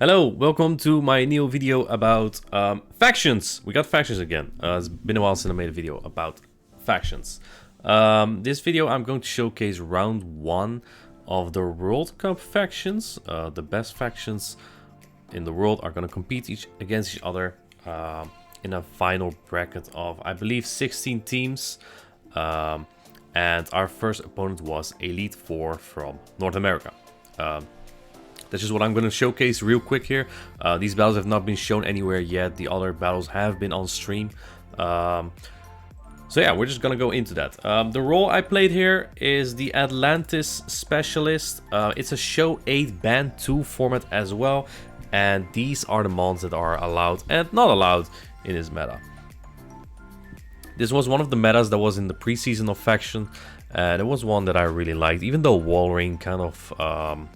Hello, welcome to my new video about factions. We got factions again. It's been a while since I made a video about factions. This video I'm going to showcase round 1 of the World Cup factions. The best factions in the world are going to compete against each other in a final bracket of, I believe, 16 teams. And our first opponent was Elite 4 from North America. That's just what I'm going to showcase real quick here. These battles have not been shown anywhere yet. The other battles have been on stream. So yeah, we're just going to go into that. The role I played here is the Atlantis Specialist. It's a Show 8 Band 2 format as well. And these are the mons that are allowed and not allowed in this meta. This was one of the metas that was in the preseason of faction. And it was one that I really liked, even though Walring kind of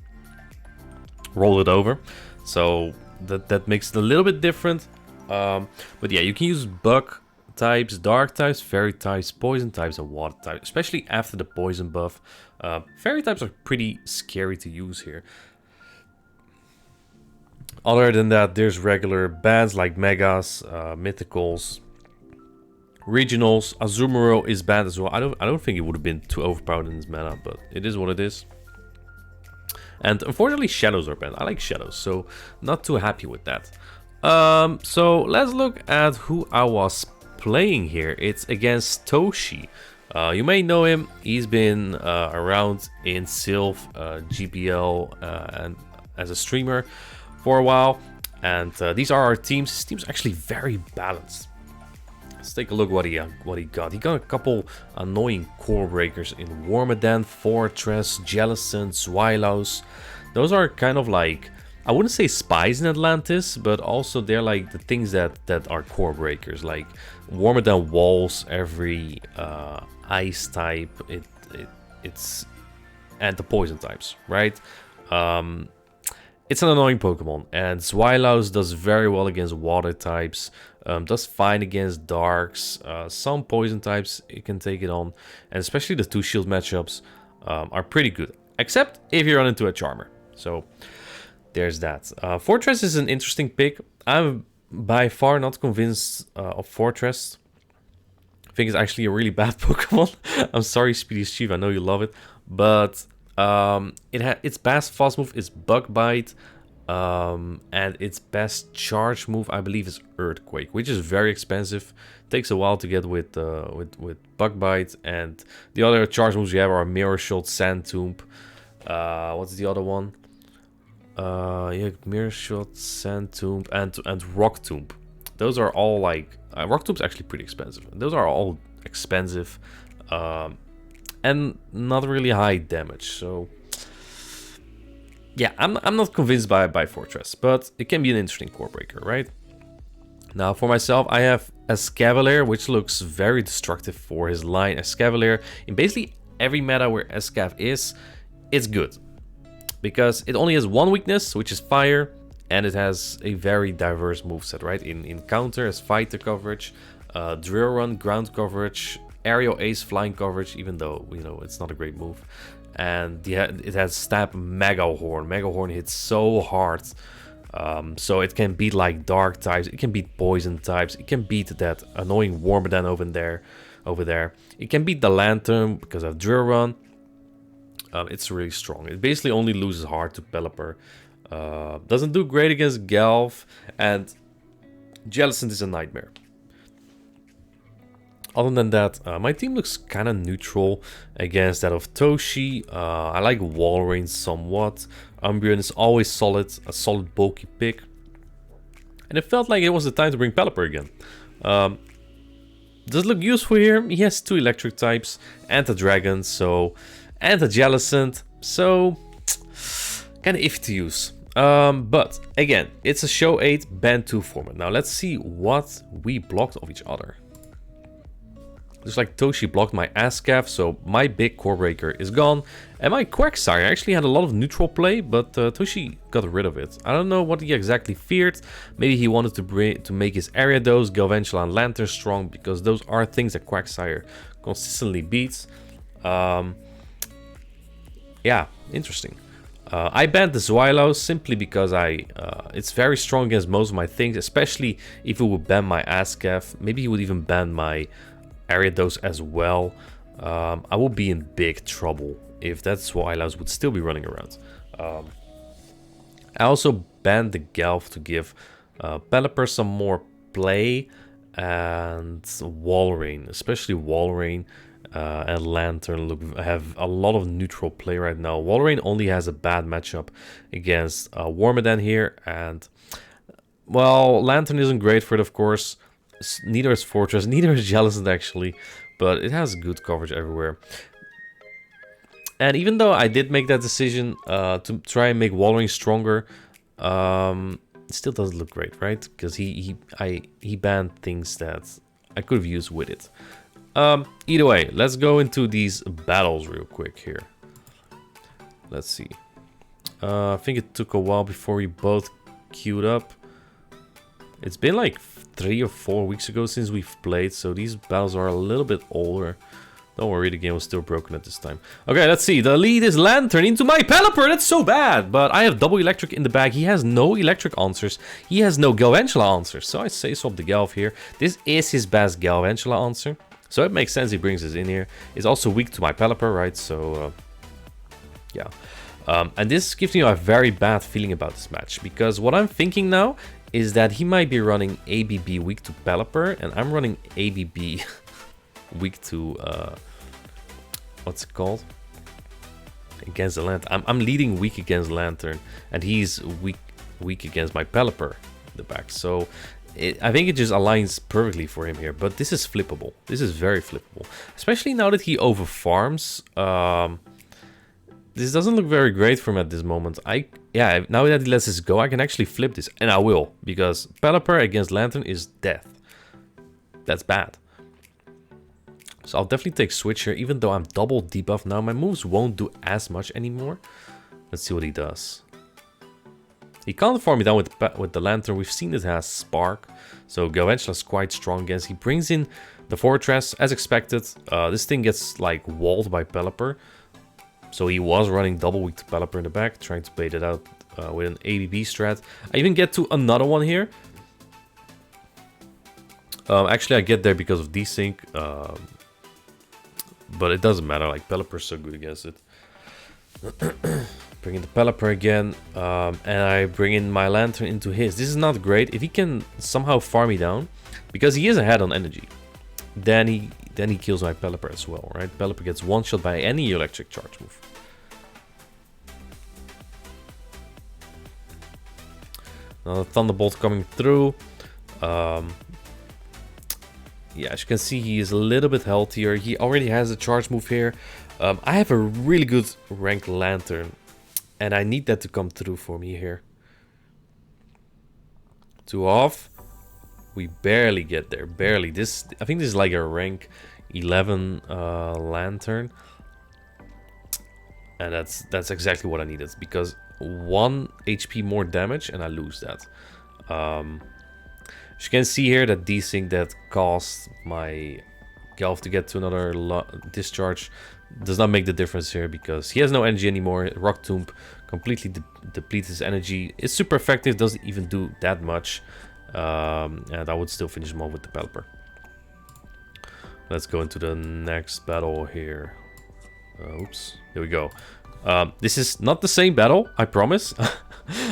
roll it over, so that makes it a little bit different. But yeah, you can use bug types, dark types, fairy types, poison types, and water types, especially after the poison buff. Fairy types are pretty scary to use here. Other than that, there's regular bands like Megas, Mythicals, Regionals. Azumarill is banned as well. I don't think it would have been too overpowered in this meta, but it is what it is. And unfortunately, shadows are banned. I like shadows, so not too happy with that. So let's look at who I was playing here. It's against Toshi. You may know him. He's been around in Sylph, GPL, and as a streamer for a while. And these are our teams. His team's actually very balanced. Let's take a look what he got. He got a couple annoying core breakers in Wormadan, Fortress, Jellicent, Zweilaus. Those are kind of like, I wouldn't say spies in Atlantis, but also they're like the things that are core breakers. Like Wormadan walls every ice type. It's and the poison types, right? It's an annoying Pokemon, and Zweilaus does very well against water types, does fine against darks, some poison types it can take it on, and especially the 2 shield matchups are pretty good, except if you run into a Charmer. So there's that. Fortress is an interesting pick. I'm by far not convinced of Fortress. I think it's actually a really bad Pokemon. I'm sorry, Speedy Chief, I know you love it, but its best fast move is Bug Bite, and its best charge move I believe is Earthquake, which is very expensive. Takes a while to get with Bug Bite, and the other charge moves you have are Mirror Shot, Sand Tomb. What's the other one? Yeah, Mirror Shot, Sand Tomb, and Rock Tomb. Those are all like Rock Tomb's actually pretty expensive. Those are all expensive. And not really high damage, so yeah, I'm not convinced by Fortress, but it can be an interesting core breaker, right? Now for myself, I have Escavalier, which looks very destructive for his line. Escavalier, in basically every meta where Escav is, it's good, because it only has one weakness, which is fire, and it has a very diverse moveset, right? In counter, as fighter coverage, drill run, ground coverage, aerial ace, flying coverage, even though, you know, it's not a great move. And it has stab Mega Horn. Mega Horn hits so hard. So it can beat like dark types, it can beat poison types, it can beat that annoying Wormadan over there. It can beat the Lantern because of drill run. It's really strong. It basically only loses hard to Pelipper. Doesn't do great against Galv, and Jellicent is a nightmare. Other than that, my team looks kind of neutral against that of Toshi. I like Walrein somewhat. Umbreon is always solid, a solid bulky pick. And it felt like it was the time to bring Pelipper again. Does it look useful here? He has 2 electric types and a dragon, and a Jellicent, so kind of iffy to use. But again, it's a Show 8 Band 2 format. Now let's see what we blocked of each other. Just like Toshi blocked my Ascav, so my big core breaker is gone. And my Quagsire actually had a lot of neutral play, but Toshi got rid of it. I don't know what he exactly feared. Maybe he wanted to make his Ariados, Galvantula, and Lantern strong, because those are things that Quagsire consistently beats. Yeah, interesting. I banned the Zweilau simply because it's very strong against most of my things, especially if it would ban my Ascaf. Maybe he would even ban my Ariados as well. I would be in big trouble if that Zweilaus would still be running around. I also banned the Gelf to give Pelipper some more play, and Walrein, especially Walrein. And Lantern have a lot of neutral play right now. Walrein only has a bad matchup against Wormadam here, and well, Lantern isn't great for it, of course. Neither is Fortress, neither is Jellicent actually, but it has good coverage everywhere. And even though I did make that decision to try and make Walrein stronger, it still doesn't look great, right? Because he banned things that I could have used with it. Either way, let's go into these battles real quick here. Let's see. I think it took a while before we both queued up. It's been like 3 or 4 weeks ago since we've played, so these battles are a little bit older. Don't worry, the game was still broken at this time. Okay, let's see. The lead is Lantern into my Pelipper. That's so bad. But I have double electric in the bag. He has no electric answers. He has no Galvantula answers. So I say swap the Galv here. This is his best Galvantula answer. So it makes sense he brings this in here. It's also weak to my Pelipper, right? So, yeah. And this gives me a very bad feeling about this match. Because what I'm thinking now is that he might be running ABB weak to Pelipper. And I'm running ABB weak to... what's it called? Against the Lantern. I'm leading weak against Lantern. And he's weak against my Pelipper in the back. So... I think it just aligns perfectly for him here, but this is flippable. This is very flippable, especially now that he overfarms. This doesn't look very great for him at this moment. Yeah, now that he lets this go, I can actually flip this, and I will, because Pelipper against Lantern is death. That's bad. So I'll definitely take switch here, even though I'm double debuff now. My moves won't do as much anymore. Let's see what he does. He can't farm me down with the Lantern. We've seen it has Spark. So Galvantula is quite strong against. He brings in the Fortress as expected. This thing gets like walled by Pelipper. So he was running double weak to Pelipper in the back, trying to bait it out with an ABB strat. I even get to another one here. Actually, I get there because of desync. But it doesn't matter. Like Pelipper's so good against it. Bring in the Pelipper again, and I bring in my Lantern into his. This is not great. If he can somehow farm me down, because he is ahead on energy, then he kills my Pelipper as well, right? Pelipper gets one shot by any electric charge move. Now the Thunderbolt coming through. Yeah, as you can see, he is a little bit healthier. He already has a charge move here. I have a really good ranked Lantern. And I need that to come through for me here. 2 off. We barely get there. Barely. I think this is like a rank 11 Lantern. And that's exactly what I needed. Because 1 HP more damage and I lose that. As you can see here, that desync that caused my Gelf to get to another discharge does not make the difference here, because he has no energy anymore. Rock Tomb completely depletes his energy. It's super effective, doesn't even do that much. And I would still finish him off with the Pelipper. Let's go into the next battle here. Oops, here we go. This is not the same battle, I promise.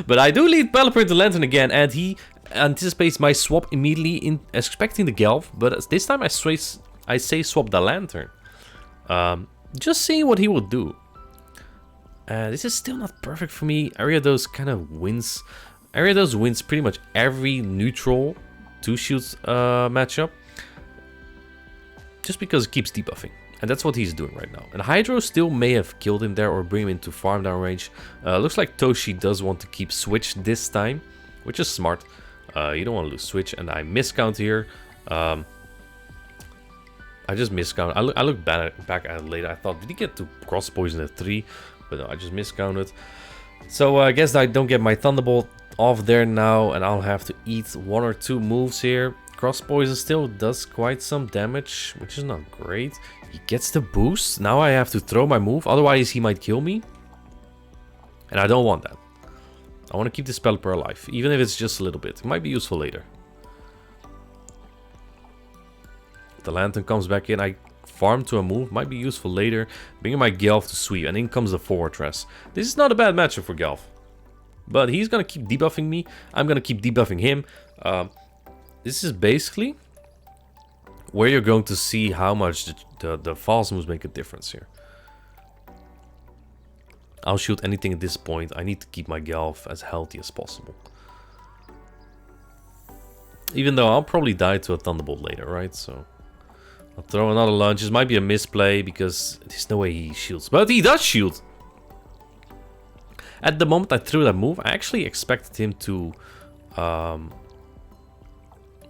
But I do lead Pelipper into Lantern again, and he anticipates my swap immediately, in expecting the Gelf. But this time I say swap the Lantern. Just seeing what he will do. This is still not perfect for me. Ariados kind of wins. Ariados wins pretty much every neutral 2-shields matchup. Just because it keeps debuffing. And that's what he's doing right now. And Hydro still may have killed him there or bring him into farm down range. Looks like Toshi does want to keep Switch this time, which is smart. You don't want to lose Switch. And I miscount here. I just miscounted. I looked back at it later. I thought, did he get to cross poison at 3? But no, I just miscounted. So I guess I don't get my Thunderbolt off there now. And I'll have to eat 1 or 2 moves here. Cross poison still does quite some damage, which is not great. He gets the boost. Now I have to throw my move. Otherwise he might kill me. And I don't want that. I want to keep this Pelipper alive, even if it's just a little bit. It might be useful later. The Lantern comes back in. I farm to a move. Might be useful later. Bringing my Gelf to sweep. And in comes the Fortress. This is not a bad matchup for Gelf. But he's going to keep debuffing me. I'm going to keep debuffing him. This is basically where you're going to see how much the false moves make a difference here. I'll shoot anything at this point. I need to keep my Gelf as healthy as possible. Even though I'll probably die to a Thunderbolt later, right? So I'll throw another lunge. This might be a misplay because there's no way he shields. But he does shield! At the moment I threw that move, I actually expected him to...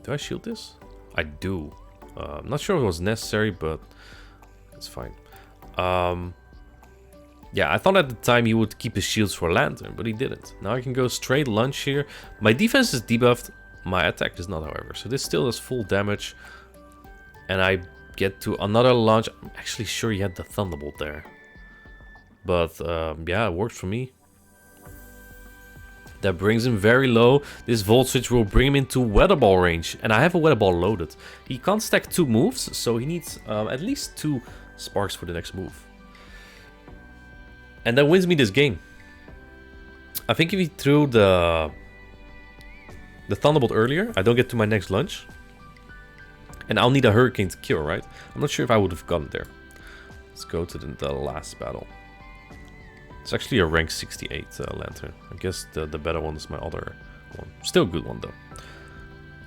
do I shield this? I do. I'm not sure if it was necessary, but it's fine. Yeah, I thought at the time he would keep his shields for Lantern, but he didn't. Now I can go straight lunge here. My defense is debuffed. My attack is not, however. So this still does full damage. And I get to another lunge. I'm actually sure he had the Thunderbolt there. But yeah, it worked for me. That brings him very low. This Volt Switch will bring him into Weather Ball range. And I have a Weather Ball loaded. He can't stack 2 moves, so he needs at least 2 sparks for the next move. And that wins me this game. I think if he threw the Thunderbolt earlier, I don't get to my next lunge. And I'll need a Hurricane to kill, right? I'm not sure if I would have gotten there. Let's go to the last battle. It's actually a rank 68 Lantern. I guess the better one is my other one. Still a good one, though.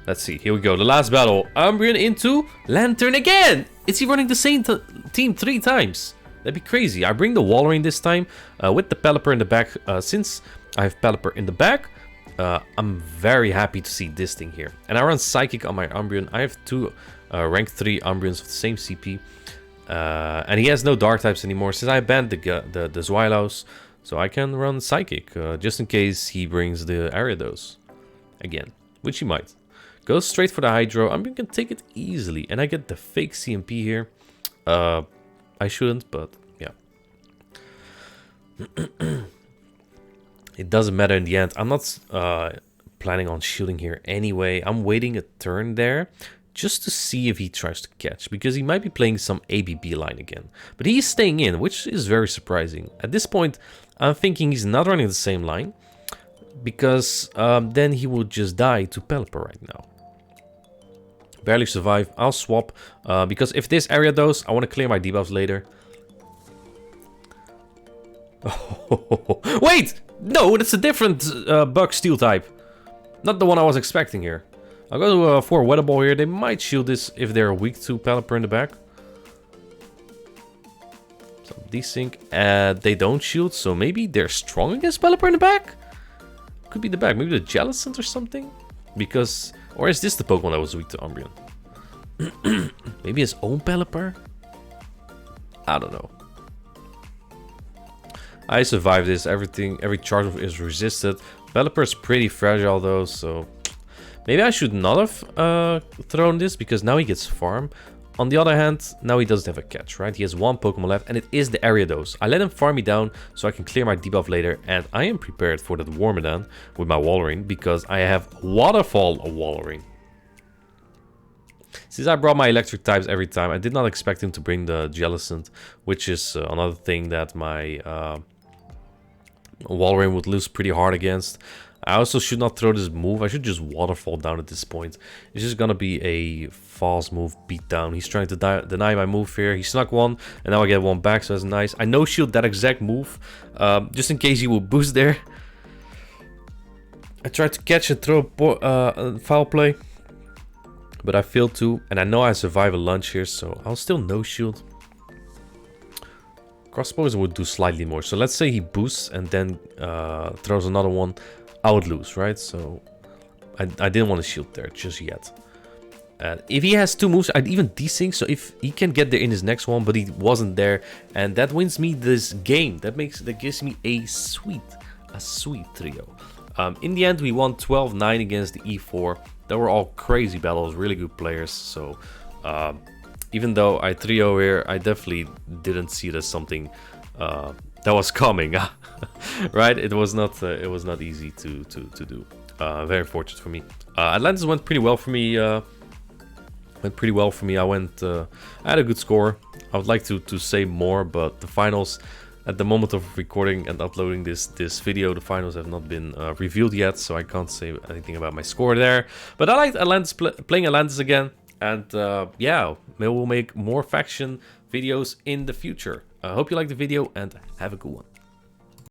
Let's see. Here we go. The last battle. Umbreon into Lantern again! Is he running the same team 3 times? That'd be crazy. I bring the Walrein this time with the Pelipper in the back. Since I have Pelipper in the back, I'm very happy to see this thing here. And I run Psychic on my Umbreon. I have 2 rank 3 Umbreons of the same CP. And he has no Dark types anymore since I banned the Zweilous. So I can run Psychic just in case he brings the Ariados again, which he might. Go straight for the Hydro. Umbreon can take it easily. And I get the fake CMP here. I shouldn't, but yeah. It doesn't matter in the end. I'm not planning on shielding here anyway. I'm waiting a turn there just to see if he tries to catch, because he might be playing some ABB line again. But he's staying in, which is very surprising. At this point, I'm thinking he's not running the same line, because then he would just die to Pelipper right now. Barely survive. I'll swap because if this Ariados, I want to clear my debuffs later. Wait! No, that's a different Bug Steel type. Not the one I was expecting here. I'll go for a Weather Ball here. They might shield this if they're weak to Pelipper in the back. Some desync. They don't shield, so maybe they're strong against Pelipper in the back? Could be the back. Maybe the Jellicent or something? Because... Or is this the Pokemon that was weak to Umbreon? Maybe his own Pelipper? I don't know. I survived this. Every charge is resisted. Pelipper is pretty fragile though, so... Maybe I should not have thrown this, because now he gets farm. On the other hand, now he doesn't have a catch, right? He has 1 Pokemon left, and it is the Ariados. I let him farm me down so I can clear my debuff later, and I am prepared for that Wormadam with my Walrein, because I have Waterfall Walrein. Since I brought my electric types every time, I did not expect him to bring the Jellicent, which is another thing that my Walrein would lose pretty hard against. I also should not throw this move. I should just Waterfall down at this point. It's just gonna be a false move beatdown. He's trying to deny my move here. He snuck 1, and now I get 1 back, so that's nice. I no-shield that exact move, just in case he will boost there. I tried to catch and throw a foul play, but I failed to, and I know I survive a lunge here, so I'll still no-shield. Cross Poison would do slightly more. So let's say he boosts and then throws another one. I would lose, right? So I didn't want to shield there just yet. If he has 2 moves, I'd even desync. So if he can get there in his next one, but he wasn't there, and that wins me this game. That gives me a sweet trio. In the end, we won 12-9 against the E4. They were all crazy battles, really good players. So even though I trio here, I definitely didn't see it as something that was coming, right? It was not easy to do. Very fortunate for me. Atlantis went pretty well for me. I had a good score. I would like to say more, but the finals, at the moment of recording and uploading this video, the finals have not been revealed yet, so I can't say anything about my score there. But I liked Atlantis, playing Atlantis again, and yeah, maybe we'll make more faction videos in the future. I hope you liked the video, and have a good one.